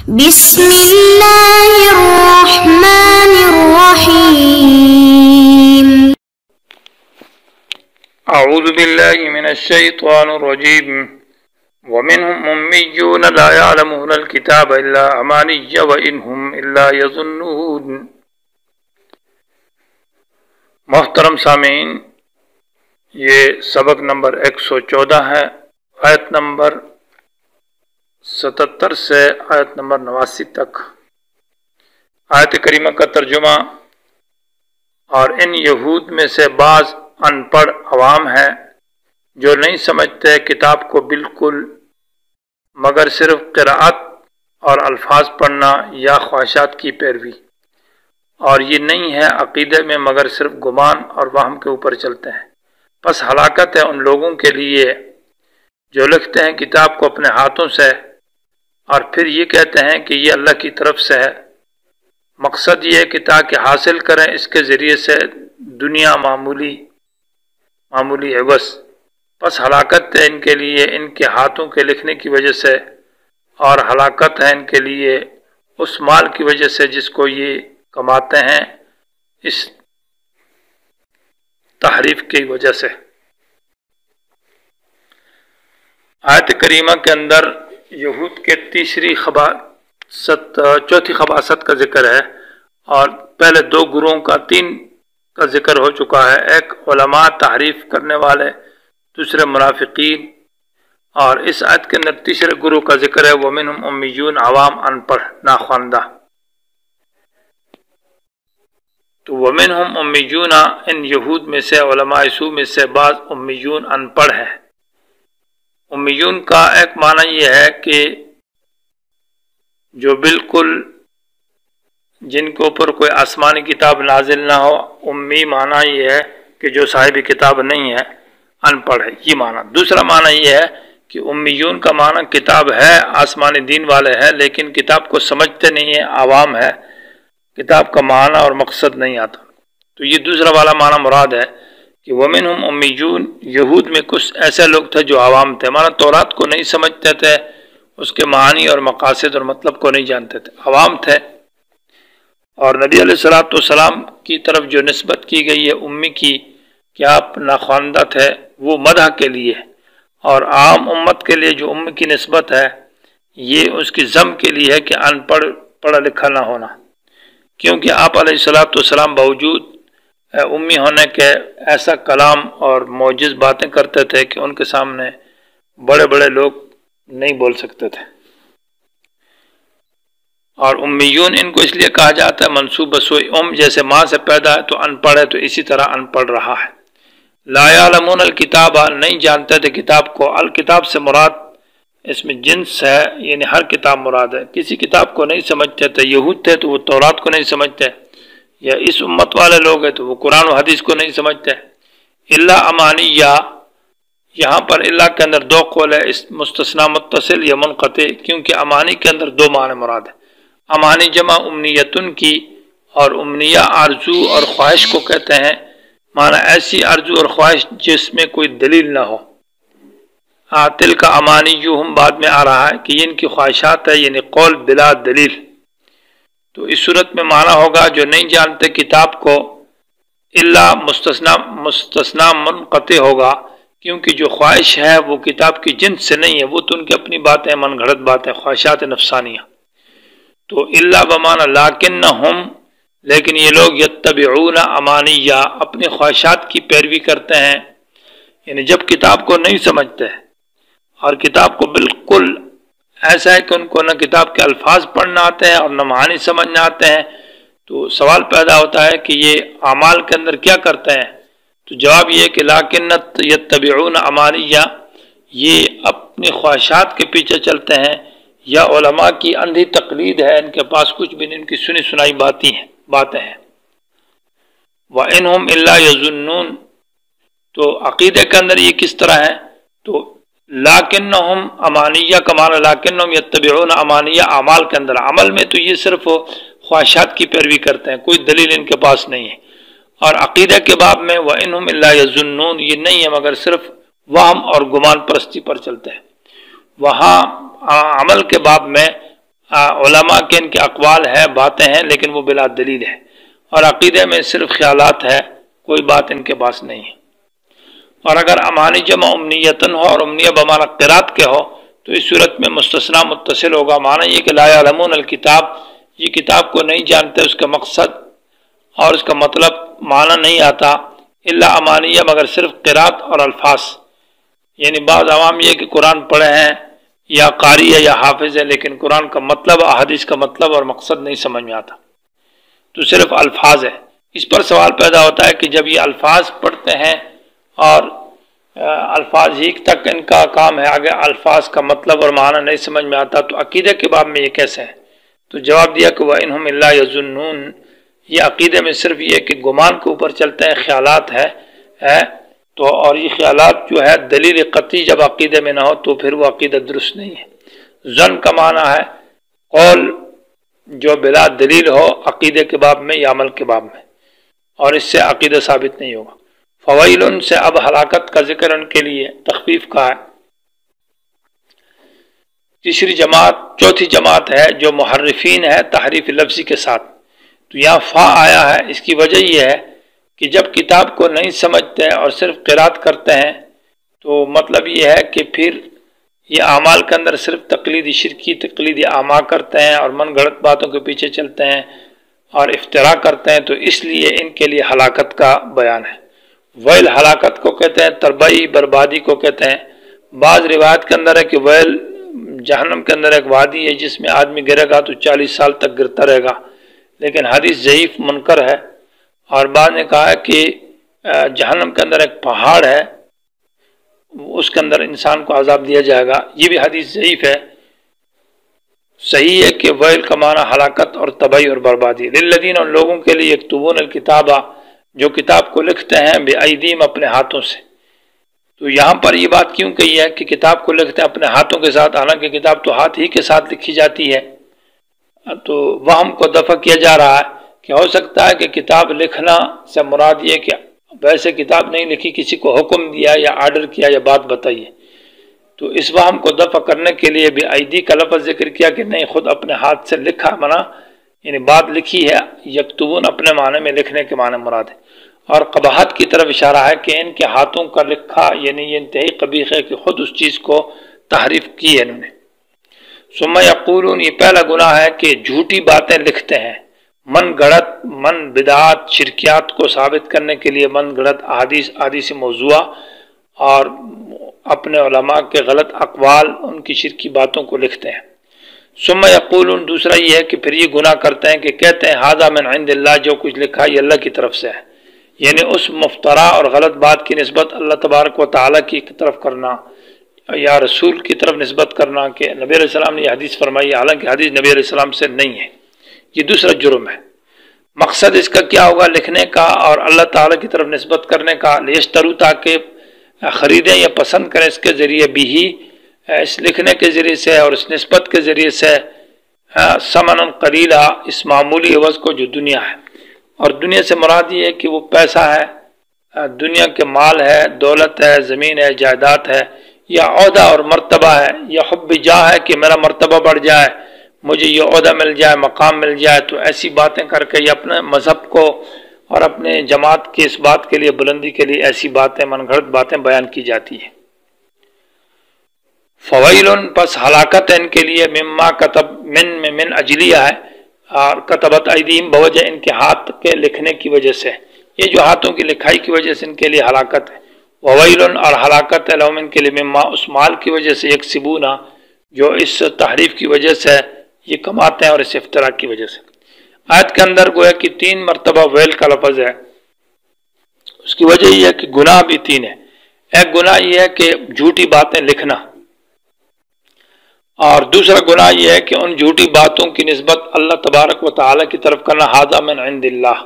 بسم الله الرحمن الرحيم. أعوذ بالله من الشيطان الرجيم. ومنهم أميون لا يعلمون الكتاب إلا أماني وإن هم إلا يظنون. محترم سامعین، یہ سبق نمبر 114 ہے، آیت نمبر 77 سے آیت نمبر 89 تک۔ آیت کریمہ کا ترجمہ: اور ان یہود میں سے بعض ان پڑھ عوام ہے جو نہیں سمجھتے کتاب کو بالکل، مگر صرف قراءت اور الفاظ پڑھنا یا خواہشات کی پیروی، اور یہ نہیں ہے عقیدے میں مگر صرف گمان اور وہم کے اوپر چلتے ہیں۔ پس ہلاکت ہے ان لوگوں کے لیے جو لکھتے ہیں کتاب کو اپنے ہاتھوں سے اور پھر یہ کہتے ہیں کہ یہ اللہ کی طرف سے ہے، مقصد یہ ہے کہ تاکہ حاصل کریں اس کے ذریعے سے دنیا معمولی عوض۔ پس ہلاکت ہے ان کے لیے ان کے ہاتھوں کے لکھنے کی وجہ سے، اور ہلاکت ہے ان کے لیے اس مال کی وجہ سے جس کو یہ کماتے ہیں اس تحریف کی وجہ سے۔ آیت کریمہ کے اندر یہود کے چوتھی خباثت کا ذکر ہے، اور پہلے دو گروہوں کا 3 کا ذکر ہو چکا ہے، ایک علماء تحریف کرنے والے، دوسرے منافقین، اور اس آیت کے اندر تیسرے گروہ کا ذکر ہے وَمِنْهُمْ أُمِّيُّونَ عوام ان پڑھ ناخواندہ۔ تو وَمِنْهُمْ أُمِّيُّونَ ان یہود میں سے، علماء سو میں سے بعض امیون ان پڑھ ہے۔ امیون کا ایک معنی یہ ہے کہ جو بالکل جن کے اوپر کوئی آسمانی کتاب نازل نہ ہو۔ امی معنی یہ ہے کہ جو صاحب کتاب نہیں ہے، ان پڑھ ہے، یہ معنی۔ دوسرا معنی یہ ہے کہ امیون کا معنی کتاب ہے، آسمانی دین والے ہیں، لیکن کتاب کو سمجھتے نہیں ہیں، عوام ہے، کتاب کا معنی اور مقصد نہیں آتا۔ تو یہ دوسرا والا معنی مراد ہے کہ وَمِنْهُمْ أُمِّيُّونَ، یہود میں کچھ ایسے لوگ تھے جو عوام تھے، معنی تورات کو نہیں سمجھتے تھے، اس کے معنی اور مقاصد اور مطلب کو نہیں جانتے تھے، عوام تھے۔ اور نبی علیہ السلام کی طرف جو نسبت کی گئی ہے امی کی کہ آپ ناخواندہ تھے، وہ مدح کے لیے، اور عام امت کے لیے جو ام کی نسبت ہے یہ اس کی ذم کے لیے ہے کہ ان پڑھا لکھا نہ ہونا، کیونکہ آپ علیہ السلام باوجود امی ہونے کے ایسا کلام اور معجز باتیں کرتے تھے کہ ان کے سامنے بڑے بڑے لوگ نہیں بول سکتے تھے۔ اور امیون ان کو اس لیے کہا جاتا ہے منسوب بسوئی جیسے ماں سے پیدا ہے تو ان پڑھ ہے، تو اسی طرح ان پڑھ رہا ہے۔ لا یعلمون الکتاب، نہیں جانتے تھے کتاب کو۔ الکتاب سے مراد اس میں جنس ہے، یعنی ہر کتاب مراد ہے۔ کسی کتاب کو نہیں سمجھتے تھے، یہود تھے تو وہ تورات کو نہیں سمجھتے، یا اس امت والے لوگ ہیں تو وہ قرآن و حدیث کو نہیں سمجھتے۔ الا امانیہ، یہاں پر اللہ کے اندر 2 قول ہے، مستثنی متصل یا منقطع، کیونکہ امانی کے اندر 2 معنی مراد ہے۔ امانی جمع امنیتن کی، اور امنیہ آرزو اور خواہش کو کہتے ہیں، معنی ایسی آرزو اور خواہش جس میں کوئی دلیل نہ ہو۔ تل کا امانیہم بعد میں آ رہا ہے کہ ان کی خواہشات ہے، یعنی قول بلا دلیل۔ تو اس صورت میں معنی ہوگا جو نہیں جانتے کتاب کو، الا مستثنی منقطع ہوگا، کیونکہ جو خواہش ہے وہ کتاب کی جنس سے نہیں ہے، وہ تو ان کی اپنی باتیں، من گھڑت باتیں، خواہشات نفسانیہ۔ تو الا بمعنی لیکنہم، لیکن یہ لوگ یتبعون امانیہ، اپنی خواہشات کی پیروی کرتے ہیں، یعنی جب کتاب کو نہیں سمجھتے اور کتاب کو بالکل ایسا ہے کہ ان کو نہ کتاب کے الفاظ پڑھنا آتے ہیں اور نہ معنی سمجھنا آتے ہیں، تو سوال پیدا ہوتا ہے کہ یہ اعمال کے اندر کیا کرتے ہیں؟ تو جواب یہ کہ لیکنت یتبعون امانیہ، یہ اپنی خواہشات کے پیچھے چلتے ہیں، یا علماء کی اندھی تقلید ہے، ان کے پاس کچھ بھی نہیں، ان کی سنی سنائی باتیں ہیں۔ وَإِنْهُمْ إِلَّا يَظُنُّونَ، تو عقیدے کے اندر یہ کس طرح ہے؟ تو لیکنہم امانیہ کا معنی لیکنہم یتبعون امانیہ، اعمال کے اندر، عمل میں تو یہ صرف خواہشات کی پیروی کرتے ہیں، کوئی دلیل ان کے پاس نہیں ہے۔ اور عقیدہ کے باب میں وَإِنْهُمْ إِلَّا يَظُنُّونَ، یہ نہیں ہے مگر صرف وہم اور گمان پرستی پر چلتے ہیں۔ وہاں عمل کے باب میں علماء کے ان کے اقوال ہے، باتیں ہیں، لیکن وہ بلا دلیل ہے، اور عقیدے میں صرف خیالات ہے، کوئی بات ان کے پاس نہیں ہے۔ اور اگر امانی جمع امنیتن ہو اور امنیہ بمعنی قرات کے ہو تو اس صورت میں مستثنا متصل ہوگا۔ معنی یہ کہ لا یعلمون الکتاب، یہ کتاب کو نہیں جانتے، اس کا مقصد اور اس کا مطلب معنی نہیں آتا، الا امانیہ مگر صرف قرات اور الفاظ، یعنی بعض عوام یہ کہ قرآن پڑھے ہیں یا قاری ہے یا حافظ ہے، لیکن قرآن کا مطلب احادیث کا مطلب اور مقصد نہیں سمجھ میں آتا، تو صرف الفاظ ہے۔ اس پر سوال پیدا ہوتا ہے کہ جب یہ الفاظ پڑھتے ہیں اور الفاظ ہی تک ان کا کام ہے، اگر الفاظ کا مطلب اور معنی نہیں سمجھ میں آتا تو عقیدے کے باب میں یہ کیسے ہے؟ تو جواب دیا کہ وَإِنْهُمْ إِلَّا يَظُنُّونَ، یہ عقیدے میں صرف یہ کہ گمان کے اوپر چلتے ہیں، خیالات ہے تو، اور یہ خیالات جو ہے دلیل قطعی جب عقیدے میں نہ ہو تو پھر وہ عقیدہ درست نہیں ہے۔ ظن کا معنی ہے قول جو بلا دلیل ہو عقیدے کے باب میں یا عمل کے باب میں، اور اس سے عقیدہ ثابت نہیں ہوگا۔ فویل سے اب ہلاکت کا ذکر ان کے لیے تخفیف کا ہے۔ تیسری جماعت، چوتھی جماعت ہے جو محرفین ہے تحریف لفظی کے ساتھ، تو یہاں فا آیا ہے، اس کی وجہ یہ ہے کہ جب کتاب کو نہیں سمجھتے اور صرف قرات کرتے ہیں تو مطلب یہ ہے کہ پھر یہ اعمال کے اندر صرف تقلیدی شرکی تقلیدی اعمال کرتے ہیں اور من گھڑت باتوں کے پیچھے چلتے ہیں اور افتراء کرتے ہیں، تو اس لیے ان کے لیے ہلاکت کا بیان ہے۔ ویل ہلاکت کو کہتے ہیں، تربائی بربادی کو کہتے ہیں۔ بعض روایت کے اندر ہے کہ ویل جہنم کے اندر ایک وادی ہے جس میں آدمی گرے گا تو 40 سال تک گرتا رہے گا، لیکن حدیث ضعیف منکر ہے۔ اور بعد نے کہا ہے کہ جہنم کے اندر ایک پہاڑ ہے، اس کے اندر انسان کو عذاب دیا جائے گا، یہ بھی حدیث ضعیف ہے۔ صحیح ہے کہ ویل کا معنی ہلاکت اور تباہی اور بربادی۔ للذین، ان لوگوں کے لیے یکتبون الکتابہ جو کتاب کو لکھتے ہیں، بأیدیہم اپنے ہاتھوں سے۔ تو یہاں پر یہ بات کیوں کہی ہے کہ کتاب کو لکھتے ہیں اپنے ہاتھوں کے ساتھ، حالانکہ کتاب تو ہاتھ ہی کے ساتھ لکھی جاتی ہے؟ تو وہم کو دفع کیا جا رہا ہے کہ ہو سکتا ہے کہ کتاب لکھنا سے مراد یہ کہ ویسے کتاب نہیں لکھی، کسی کو حکم دیا یا آرڈر کیا یا بات بتائیے، تو اس وہم کو دفع کرنے کے لیے بھی ایدی کا لفظ ذکر کیا کہ نہیں، خود اپنے ہاتھ سے لکھا منا، یعنی بات لکھی ہے۔ یکتبون اپنے معنی میں لکھنے کے معنی مراد ہے، اور قباحت کی طرف اشارہ ہے کہ ان کے ہاتھوں کا لکھا یعنی یہ انتہائی قبیح ہے کہ خود اس چیز کو تحریف کی ہے انہوں نے۔ ثم یقولون، یہ پہلا گناہ ہے کہ جھوٹی باتیں لکھتے ہیں، من گڑت، من بدعات شرکیات کو ثابت کرنے کے لیے من گڑت احادیث موضوعہ اور اپنے علماء کے غلط اقوال، ان کی شرکی باتوں کو لکھتے ہیں۔ ثم یقولون، دوسرا یہ ہے کہ پھر یہ گناہ کرتے ہیں کہ کہتے ہیں ھذا من عند اللہ، جو کچھ لکھا یہ اللہ کی طرف سے ہے، یعنی اس مفترا اور غلط بات کی نسبت اللہ تبارک و تعالیٰ کی طرف کرنا یا رسول کی طرف نسبت کرنا کہ نبی علیہ السلام نے یہ حدیث فرمائی، حالانکہ حدیث نبی علیہ السلام سے نہیں ہے، یہ دوسرا جرم ہے۔ مقصد اس کا کیا ہوگا لکھنے کا اور اللہ تعالیٰ کی طرف نسبت کرنے کا؟ لیشترو، تاکہ خریدیں یا پسند کریں اس کے ذریعے بھی ہی، اس لکھنے کے ذریعے سے اور اس نسبت کے ذریعے سے ثمنا قلیلا، اس معمولی عوض کو جو دنیا ہے، اور دنیا سے مراد یہ ہے کہ وہ پیسہ ہے، دنیا کے مال ہے، دولت ہے، زمین ہے، جائیداد ہے، یا عہدہ اور مرتبہ ہے، یا حب جاہ ہے کہ میرا مرتبہ بڑھ جائے، مجھے یہ عہدہ مل جائے، مقام مل جائے، تو ایسی باتیں کر کے یہ اپنے مذہب کو اور اپنے جماعت کی اس بات کے لیے بلندی کے لیے ایسی باتیں من گھڑت باتیں بیان کی جاتی ہیں۔ فویلن، پس ہلاکت ہے ان کے لیے، مما کتب، من اجلیہ ہے، اور کتبت ایدیم بوجہ ان کے ہاتھ کے لکھنے کی وجہ سے، یہ جو ہاتھوں کی لکھائی کی وجہ سے ان کے لیے ہلاکت ہے۔ وویلن، اور ہلاکت ہے لہم ان کے لیے، مما اس مال کی وجہ سے، یکسبونا جو اس تحریف کی وجہ سے یہ کماتے ہیں اور اس افتراء کی وجہ سے۔ آیت کے اندر گویا کہ 3 مرتبہ ویل کا لفظ ہے، اس کی وجہ یہ ہے کہ گناہ بھی 3 ہے۔ ایک گناہ یہ ہے کہ جھوٹی باتیں لکھنا، اور دوسرا گناہ یہ ہے کہ ان جھوٹی باتوں کی نسبت اللہ تبارک و تعالیٰ کی طرف کرنا، ھذا من عند اللہ،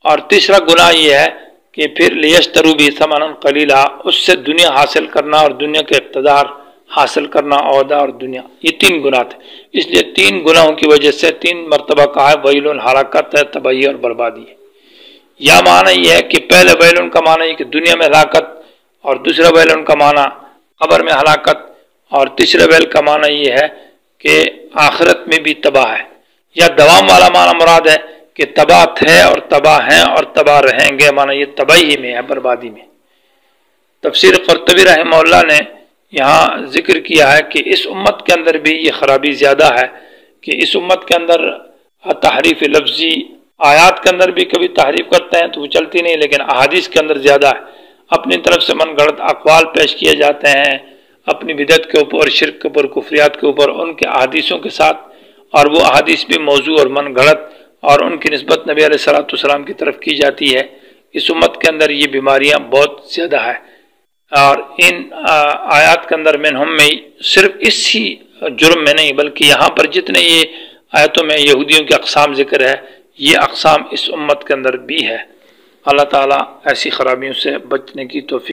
اور تیسرا گناہ یہ ہے کہ پھر لیشتروا بھی ثمنا قلیلا، اس سے دنیا حاصل کرنا اور دنیا کے اقتدار حاصل کرنا، عہدہ اور دنیا، یہ 3 گناہ تھے۔ اس لیے 3 گناہوں کی وجہ سے 3 مرتبہ کہا ہے ویلن، ہلاکت ہے، تباہی اور بربادی ہے۔ یا معنی یہ ہے کہ پہلے ویلن کا معنی یہ کہ دنیا میں ہلاکت، اور دوسرا ویلن کا معنی قبر میں ہلاکت، اور تیسرے ویل کا معنی یہ ہے کہ آخرت میں بھی تباہ ہے، یا دوام والا معنی مراد ہے کہ تباہ تھے اور تباہ ہیں اور تباہ رہیں گے، معنی یہ تباہی میں ہے، بربادی میں۔ تفسیر قرطبی رحمہ اللہ نے یہاں ذکر کیا ہے کہ اس امت کے اندر بھی یہ خرابی زیادہ ہے کہ اس امت کے اندر تحریف لفظی، آیات کے اندر بھی کبھی تحریف کرتے ہیں تو وہ چلتی نہیں، لیکن احادیث کے اندر زیادہ ہے، اپنی طرف سے من گھڑت اقوال پیش کیے جاتے ہیں اپنی بدعت کے اوپر، شرک کے اوپر، کفریات کے اوپر، ان کے احادیثوں کے ساتھ، اور وہ احادیث بھی موضوع اور من گھڑت اور ان کی نسبت نبی علیہ السلام کی طرف کی جاتی ہے۔ اس امت کے اندر یہ بیماریاں بہت زیادہ ہے، اور ان آیات کے اندر منہم میں صرف اسی جرم میں نہیں بلکہ یہاں پر جتنے یہ آیتوں میں یہودیوں کی اقسام ذکر ہے، یہ اقسام اس امت کے اندر بھی ہے۔ اللہ تعالیٰ ایسی خرابیوں سے بچنے کی توفیق